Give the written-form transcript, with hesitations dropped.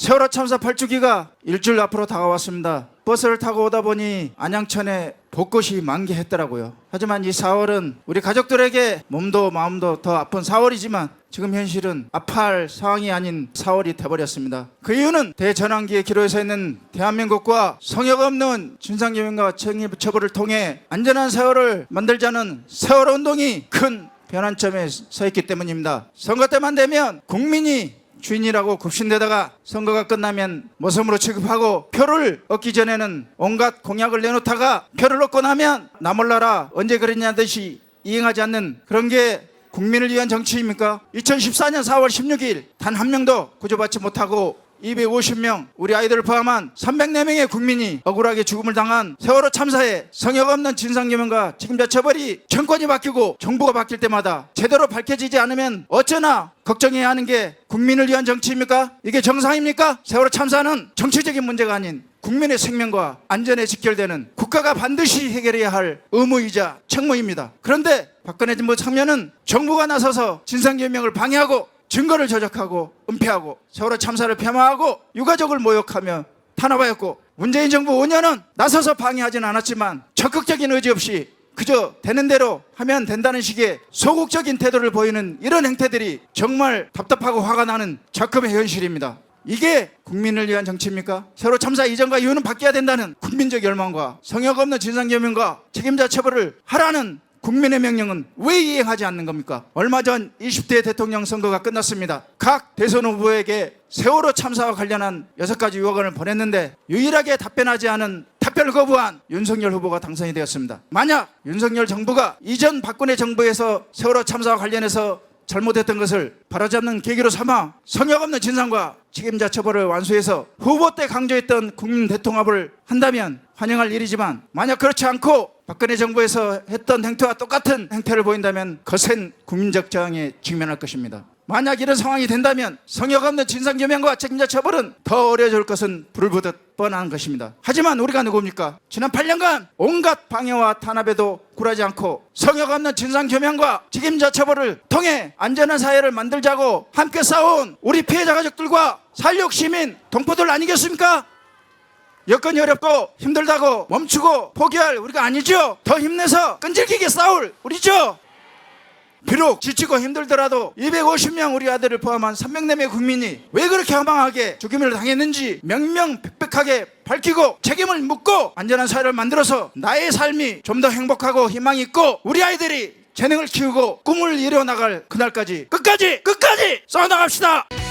세월호 참사 8주기가 일주일 앞으로 다가왔습니다. 버스를 타고 오다 보니 안양천에 벚꽃이 만개했더라고요. 하지만 이 4월은 우리 가족들에게 몸도 마음도 더 아픈 4월이지만 지금 현실은 아파할 상황이 아닌 4월이 돼버렸습니다. 그 이유는 대전환기의 기로에 서 있는 대한민국과 성역 없는 진상규명과 책임처벌을 통해 안전한 세월을 만들자는 세월호 운동이 큰 변환점에 서 있기 때문입니다. 선거 때만 되면 국민이 주인이라고 굽신대다가 선거가 끝나면 모섬으로 취급하고 표를 얻기 전에는 온갖 공약을 내놓다가 표를 얻고 나면 나 몰라라 언제 그랬냐 듯이 이행하지 않는 그런 게 국민을 위한 정치입니까? 2014년 4월 16일 단 한 명도 구조받지 못하고 250명 우리 아이들을 포함한 304명의 국민이 억울하게 죽음을 당한 세월호 참사에 성역 없는 진상규명과 책임자 처벌이 정권이 바뀌고 정부가 바뀔 때마다 제대로 밝혀지지 않으면 어쩌나 걱정해야 하는 게 국민을 위한 정치입니까? 이게 정상입니까? 세월호 참사는 정치적인 문제가 아닌 국민의 생명과 안전에 직결되는 국가가 반드시 해결해야 할 의무이자 책무입니다. 그런데 박근혜 정부 참여는 정부가 나서서 진상규명을 방해하고 증거를 조작하고 은폐하고 세월호 참사를 폄하하고 유가족을 모욕하며 탄압하였고 문재인 정부 5년은 나서서 방해하지는 않았지만 적극적인 의지 없이 그저 되는 대로 하면 된다는 식의 소극적인 태도를 보이는 이런 행태들이 정말 답답하고 화가 나는 작금의 현실입니다. 이게 국민을 위한 정치입니까? 세월호 참사 이전과 이후는 바뀌어야 된다는 국민적 열망과 성역 없는 진상규명과 책임자 처벌을 하라는 국민의 명령은 왜 이행하지 않는 겁니까? 얼마 전 20대 대통령 선거가 끝났습니다. 각 대선 후보에게 세월호 참사와 관련한 6가지 요건을 보냈는데 유일하게 답변하지 않은 답변을 거부한 윤석열 후보가 당선이 되었습니다. 만약 윤석열 정부가 이전 박근혜 정부에서 세월호 참사와 관련해서 잘못했던 것을 바로잡는 계기로 삼아 성역 없는 진상과 책임자 처벌을 완수해서 후보 때 강조했던 국민 대통합을 한다면 환영할 일이지만 만약 그렇지 않고 박근혜 정부에서 했던 행태와 똑같은 행태를 보인다면 거센 국민적 저항에 직면할 것입니다. 만약 이런 상황이 된다면 성역 없는 진상규명과 책임자 처벌은 더 어려워질 것은 불보듯 뻔한 것입니다. 하지만 우리가 누굽니까? 지난 8년간 온갖 방해와 탄압에도 굴하지 않고 성역 없는 진상규명과 책임자 처벌을 통해 안전한 사회를 만들자고 함께 싸운 우리 피해자 가족들과 살육 시민 동포들 아니겠습니까? 여건이 어렵고 힘들다고 멈추고 포기할 우리가 아니죠. 더 힘내서 끈질기게 싸울 우리죠. 비록 지치고 힘들더라도 250명 우리 아들을 포함한 304명의 국민이 왜 그렇게 허망하게 죽임을 당했는지 명명백백하게 밝히고 책임을 묻고 안전한 사회를 만들어서 나의 삶이 좀 더 행복하고 희망이 있고 우리 아이들이 재능을 키우고 꿈을 이뤄나갈 그날까지 끝까지 싸워나갑시다.